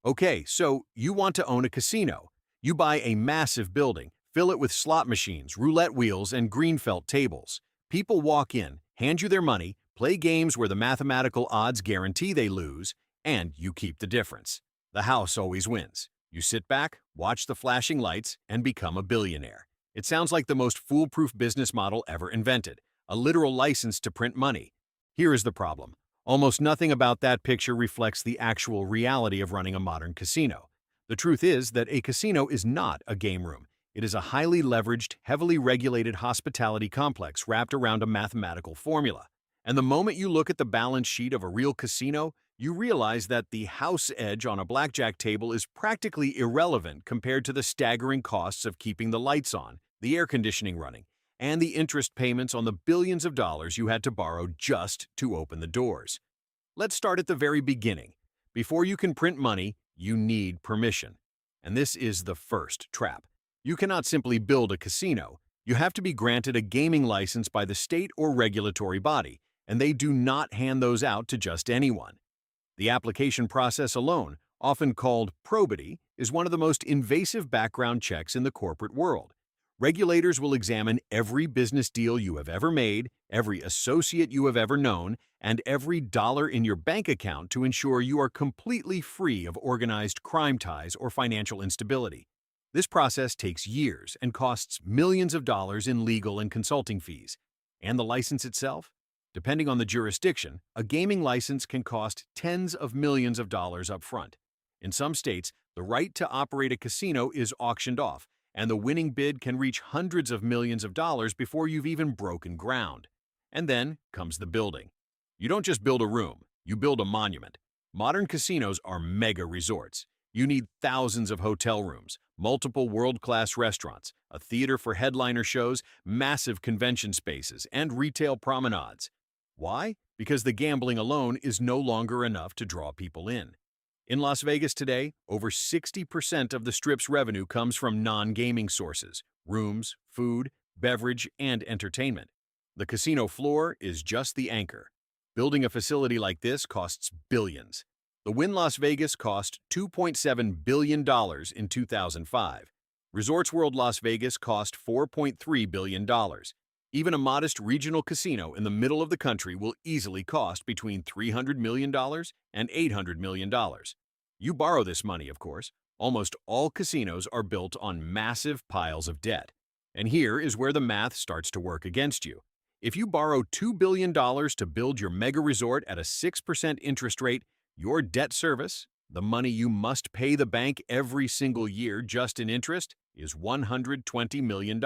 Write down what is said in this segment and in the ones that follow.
Okay, so you want to own a casino. You buy a massive building, fill it with slot machines, roulette wheels, and green felt tables. People walk in, hand you their money, play games where the mathematical odds guarantee they lose, and you keep the difference. The house always wins. You sit back, watch the flashing lights, and become a billionaire. It sounds like the most foolproof business model ever invented, a literal license to print money. Here is the problem. Almost nothing about that picture reflects the actual reality of running a modern casino. The truth is that a casino is not a game room. It is a highly leveraged, heavily regulated hospitality complex wrapped around a mathematical formula. And the moment you look at the balance sheet of a real casino, you realize that the house edge on a blackjack table is practically irrelevant compared to the staggering costs of keeping the lights on, the air conditioning running, and the interest payments on the billions of dollars you had to borrow just to open the doors. Let's start at the very beginning. Before you can print money, you need permission. And this is the first trap. You cannot simply build a casino. You have to be granted a gaming license by the state or regulatory body, and they do not hand those out to just anyone. The application process alone, often called probity, is one of the most invasive background checks in the corporate world. Regulators will examine every business deal you have ever made, every associate you have ever known, and every dollar in your bank account to ensure you are completely free of organized crime ties or financial instability. This process takes years and costs millions of dollars in legal and consulting fees. And the license itself? Depending on the jurisdiction, a gaming license can cost tens of millions of dollars up front. In some states, the right to operate a casino is auctioned off, and the winning bid can reach hundreds of millions of dollars before you've even broken ground. And then comes the building. You don't just build a room, you build a monument. Modern casinos are mega resorts. You need thousands of hotel rooms, multiple world-class restaurants, a theater for headliner shows, massive convention spaces, and retail promenades. Why? Because the gambling alone is no longer enough to draw people in. In Las Vegas today, over 60% of the Strip's revenue comes from non-gaming sources: rooms, food, beverage, and entertainment. The casino floor is just the anchor. Building a facility like this costs billions. The Wynn Las Vegas cost $2.7 billion in 2005. Resorts World Las Vegas cost $4.3 billion. Even a modest regional casino in the middle of the country will easily cost between $300 million and $800 million. You borrow this money, of course. Almost all casinos are built on massive piles of debt. And here is where the math starts to work against you. If you borrow $2 billion to build your mega resort at a 6% interest rate, your debt service, the money you must pay the bank every single year just in interest, is $120 million.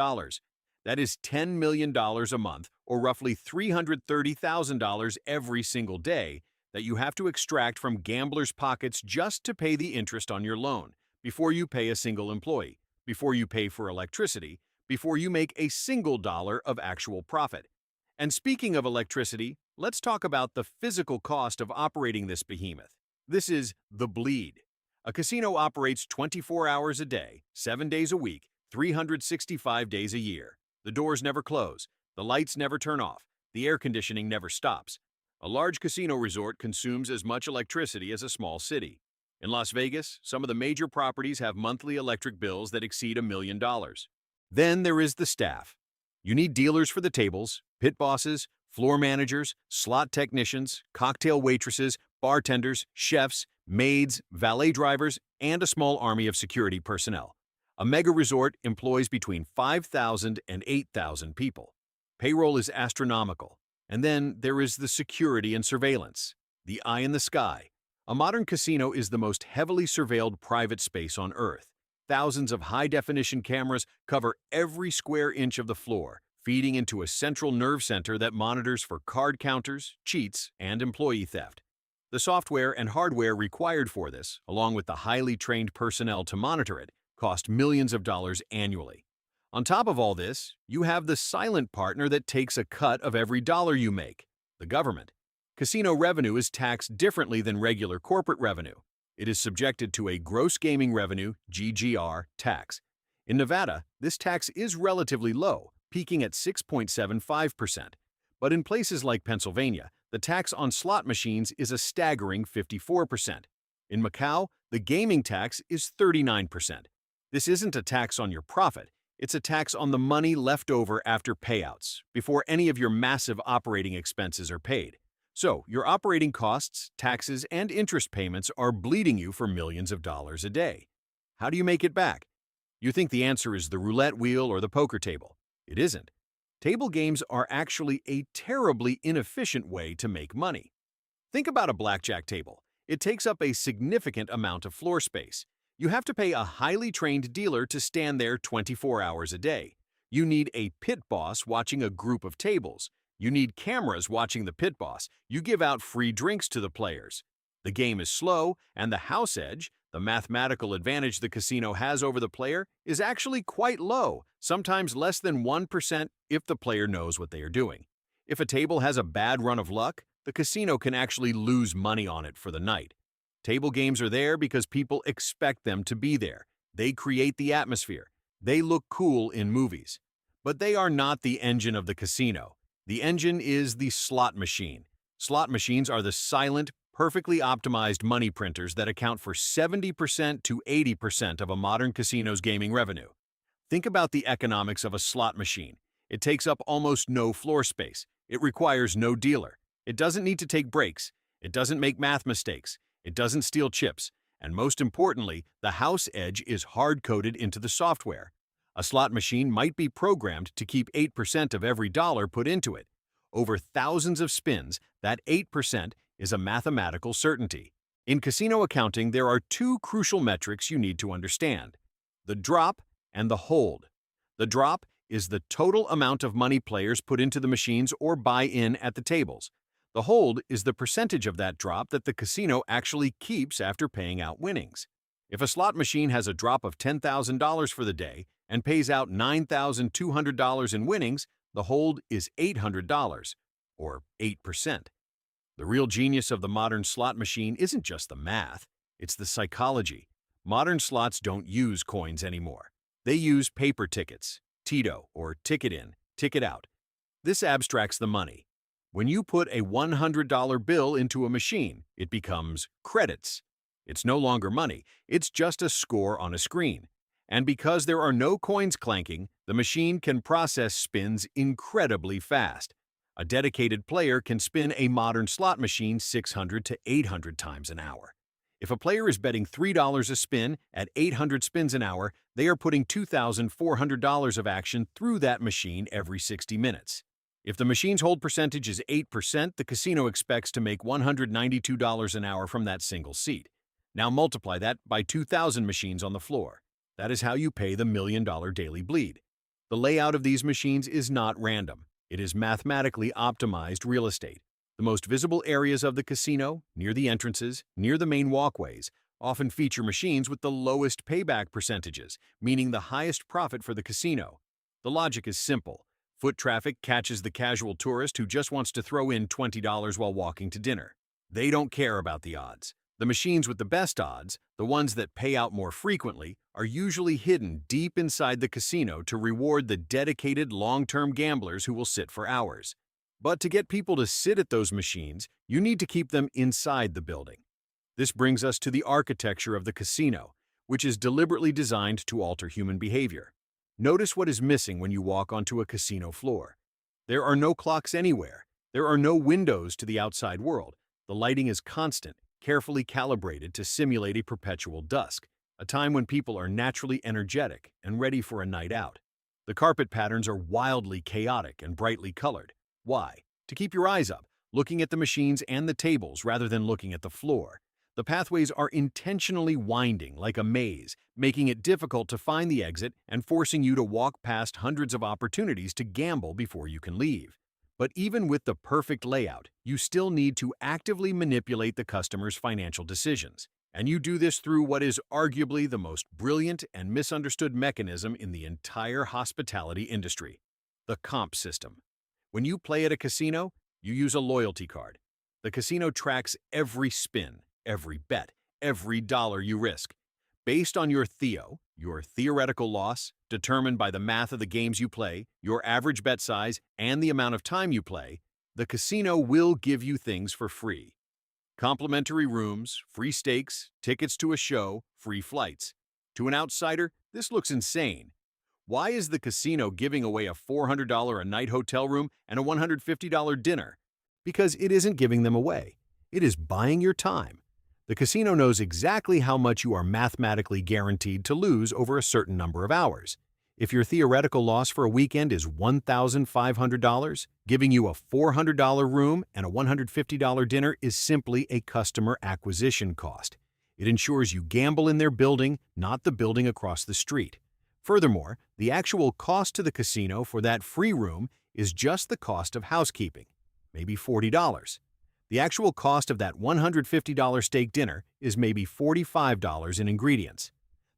That is $10 million a month, or roughly $330,000 every single day, that you have to extract from gamblers' pockets just to pay the interest on your loan, before you pay a single employee, before you pay for electricity, before you make a single dollar of actual profit. And speaking of electricity, let's talk about the physical cost of operating this behemoth. This is the bleed. A casino operates 24 hours a day, 7 days a week, 365 days a year. The doors never close, the lights never turn off, the air conditioning never stops. A large casino resort consumes as much electricity as a small city. In Las Vegas, some of the major properties have monthly electric bills that exceed $1 million. Then there is the staff. You need dealers for the tables, pit bosses, floor managers, slot technicians, cocktail waitresses, bartenders, chefs, maids, valet drivers, and a small army of security personnel. A mega resort employs between 5,000 and 8,000 people. Payroll is astronomical. And then there is the security and surveillance, the eye in the sky. A modern casino is the most heavily surveilled private space on Earth. Thousands of high-definition cameras cover every square inch of the floor, feeding into a central nerve center that monitors for card counters, cheats, and employee theft. The software and hardware required for this, along with the highly trained personnel to monitor it, cost millions of dollars annually. On top of all this, you have the silent partner that takes a cut of every dollar you make: the government. Casino revenue is taxed differently than regular corporate revenue. It is subjected to a gross gaming revenue (GGR) tax. In Nevada, this tax is relatively low, peaking at 6.75%. But in places like Pennsylvania, the tax on slot machines is a staggering 54%. In Macau, The gaming tax is 39%. This isn't a tax on your profit, it's a tax on the money left over after payouts, before any of your massive operating expenses are paid. So, your operating costs, taxes, and interest payments are bleeding you for millions of dollars a day. How do you make it back? You think the answer is the roulette wheel or the poker table. It isn't. Table games are actually a terribly inefficient way to make money. Think about a blackjack table. It takes up a significant amount of floor space. You have to pay a highly trained dealer to stand there 24 hours a day. You need a pit boss watching a group of tables. You need cameras watching the pit boss. You give out free drinks to the players. The game is slow, and the house edge, the mathematical advantage the casino has over the player, is actually quite low, sometimes less than 1% if the player knows what they are doing. If a table has a bad run of luck, the casino can actually lose money on it for the night. Table games are there because people expect them to be there. They create the atmosphere. They look cool in movies. But they are not the engine of the casino. The engine is the slot machine. Slot machines are the silent, perfectly optimized money printers that account for 70% to 80% of a modern casino's gaming revenue. Think about the economics of a slot machine. It takes up almost no floor space. It requires no dealer. It doesn't need to take breaks. It doesn't make math mistakes. It doesn't steal chips. And most importantly, the house edge is hard-coded into the software. A slot machine might be programmed to keep 8% of every dollar put into it. Over thousands of spins, that 8% is a mathematical certainty. In casino accounting, there are two crucial metrics you need to understand: the drop and the hold. The drop is the total amount of money players put into the machines or buy in at the tables. The hold is the percentage of that drop that the casino actually keeps after paying out winnings. If a slot machine has a drop of $10,000 for the day and pays out $9,200 in winnings, the hold is $800, or 8%. The real genius of the modern slot machine isn't just the math, it's the psychology. Modern slots don't use coins anymore. They use paper tickets, Tito, or ticket in, ticket out. This abstracts the money. When you put a $100 bill into a machine, it becomes credits. It's no longer money, it's just a score on a screen. And because there are no coins clanking, the machine can process spins incredibly fast. A dedicated player can spin a modern slot machine 600 to 800 times an hour. If a player is betting $3 a spin at 800 spins an hour, they are putting $2,400 of action through that machine every 60 minutes. If the machine's hold percentage is 8%, the casino expects to make $192 an hour from that single seat. Now multiply that by 2,000 machines on the floor. That is how you pay the $1 million daily bleed. The layout of these machines is not random. It is mathematically optimized real estate. The most visible areas of the casino, near the entrances, near the main walkways, often feature machines with the lowest payback percentages, meaning the highest profit for the casino. The logic is simple. Foot traffic catches the casual tourist who just wants to throw in $20 while walking to dinner. They don't care about the odds. The machines with the best odds, the ones that pay out more frequently, are usually hidden deep inside the casino to reward the dedicated long-term gamblers who will sit for hours. But to get people to sit at those machines, you need to keep them inside the building. This brings us to the architecture of the casino, which is deliberately designed to alter human behavior. Notice what is missing when you walk onto a casino floor. There are no clocks anywhere. There are no windows to the outside world. The lighting is constant, carefully calibrated to simulate a perpetual dusk, a time when people are naturally energetic and ready for a night out. The carpet patterns are wildly chaotic and brightly colored. Why? To keep your eyes up, looking at the machines and the tables rather than looking at the floor. The pathways are intentionally winding like a maze, making it difficult to find the exit and forcing you to walk past hundreds of opportunities to gamble before you can leave. But even with the perfect layout, you still need to actively manipulate the customer's financial decisions. And you do this through what is arguably the most brilliant and misunderstood mechanism in the entire hospitality industry: the comp system. When you play at a casino, you use a loyalty card. The casino tracks every spin, every bet, every dollar you risk. Based on your your theoretical loss, determined by the math of the games you play, your average bet size, and the amount of time you play, the casino will give you things for free. Complimentary rooms, free steaks, tickets to a show, free flights. To an outsider, this looks insane. Why is the casino giving away a $400 a night hotel room and a $150 dinner? Because it isn't giving them away. It is buying your time. The casino knows exactly how much you are mathematically guaranteed to lose over a certain number of hours. If your theoretical loss for a weekend is $1,500, giving you a $400 room and a $150 dinner is simply a customer acquisition cost. It ensures you gamble in their building, not the building across the street. Furthermore, the actual cost to the casino for that free room is just the cost of housekeeping, maybe $40. The actual cost of that $150 steak dinner is maybe $45 in ingredients.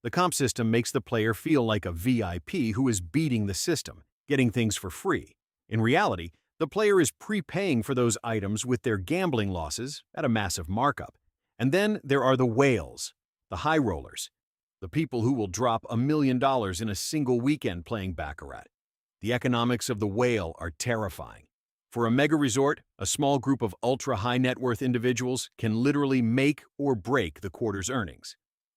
The comp system makes the player feel like a VIP who is beating the system, getting things for free. In reality, the player is prepaying for those items with their gambling losses at a massive markup. And then there are the whales, the high rollers, the people who will drop $1 million in a single weekend playing baccarat. The economics of the whale are terrifying. For a mega resort, a small group of ultra-high net worth individuals can literally make or break the quarter's earnings.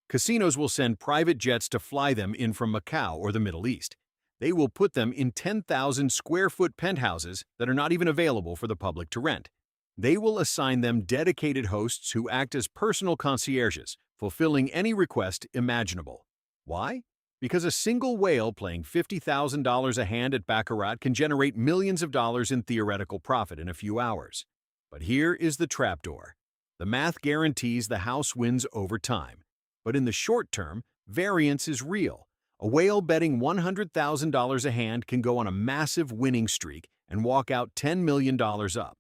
Casinos will send private jets to fly them in from Macau or the Middle East. They will put them in 10,000 square foot penthouses that are not even available for the public to rent. They will assign them dedicated hosts who act as personal concierges, fulfilling any request imaginable. Why? Because a single whale playing $50,000 a hand at baccarat can generate millions of dollars in theoretical profit in a few hours. But here is the trapdoor. The math guarantees the house wins over time. But in the short term, variance is real. A whale betting $100,000 a hand can go on a massive winning streak and walk out $10 million up.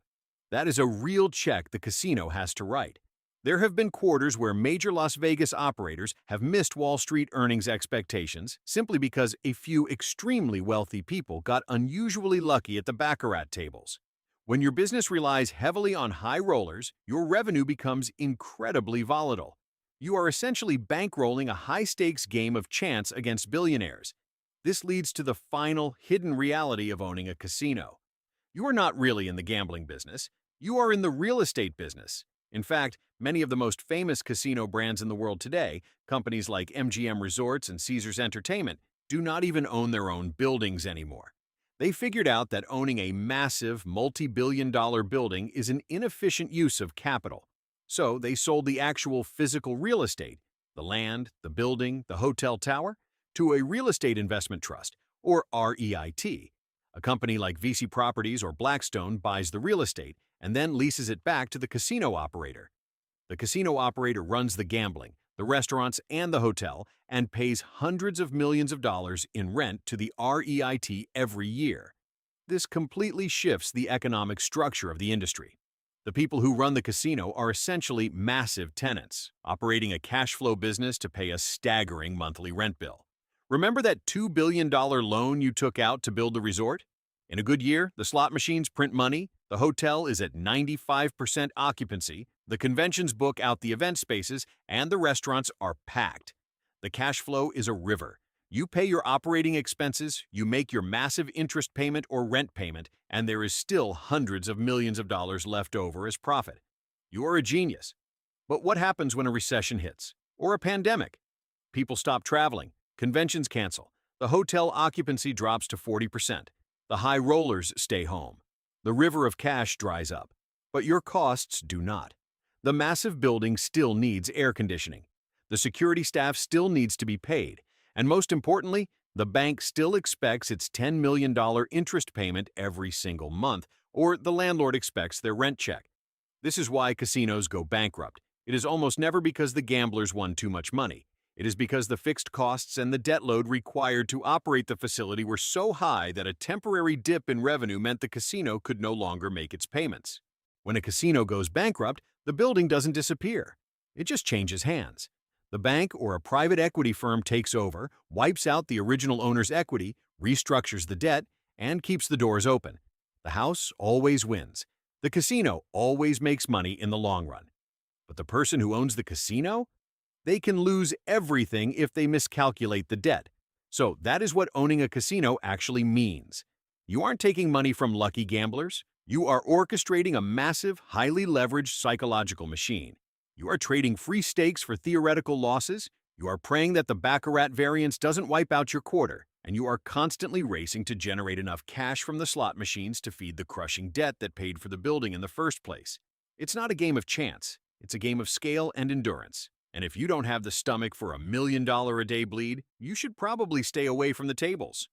That is a real check the casino has to write. There have been quarters where major Las Vegas operators have missed Wall Street earnings expectations simply because a few extremely wealthy people got unusually lucky at the baccarat tables. When your business relies heavily on high rollers, your revenue becomes incredibly volatile. You are essentially bankrolling a high-stakes game of chance against billionaires. This leads to the final, hidden reality of owning a casino. You are not really in the gambling business. You are in the real estate business. In fact, many of the most famous casino brands in the world today, companies like MGM Resorts and Caesars Entertainment, do not even own their own buildings anymore. They figured out that owning a massive, multi-billion-dollar building is an inefficient use of capital. So they sold the actual physical real estate, the land, the building, the hotel tower, to a real estate investment trust, or REIT. A company like VC Properties or Blackstone buys the real estate and then leases it back to the casino operator. The casino operator runs the gambling, the restaurants, and the hotel, and pays hundreds of millions of dollars in rent to the REIT every year. This completely shifts the economic structure of the industry. The people who run the casino are essentially massive tenants, operating a cash flow business to pay a staggering monthly rent bill. Remember that $2 billion loan you took out to build the resort? In a good year, the slot machines print money, the hotel is at 95% occupancy, the conventions book out the event spaces, and the restaurants are packed. The cash flow is a river. You pay your operating expenses, you make your massive interest payment or rent payment, and there is still hundreds of millions of dollars left over as profit. You are a genius. But what happens when a recession hits? Or a pandemic? People stop traveling, conventions cancel, the hotel occupancy drops to 40%, the high rollers stay home. The river of cash dries up, but your costs do not. The massive building still needs air conditioning. The security staff still needs to be paid. And most importantly, the bank still expects its $10 million interest payment every single month, or the landlord expects their rent check. This is why casinos go bankrupt. It is almost never because the gamblers won too much money. It is because the fixed costs and the debt load required to operate the facility were so high that a temporary dip in revenue meant the casino could no longer make its payments. When a casino goes bankrupt, the building doesn't disappear. It just changes hands. The bank or a private equity firm takes over, wipes out the original owner's equity, restructures the debt, and keeps the doors open. The house always wins. The casino always makes money in the long run. But the person who owns the casino? They can lose everything if they miscalculate the debt. So that is what owning a casino actually means. You aren't taking money from lucky gamblers. You are orchestrating a massive, highly leveraged psychological machine. You are trading free stakes for theoretical losses. You are praying that the Baccarat variance doesn't wipe out your quarter. And you are constantly racing to generate enough cash from the slot machines to feed the crushing debt that paid for the building in the first place. It's not a game of chance. It's a game of scale and endurance. And if you don't have the stomach for $1 million a day bleed, you should probably stay away from the tables.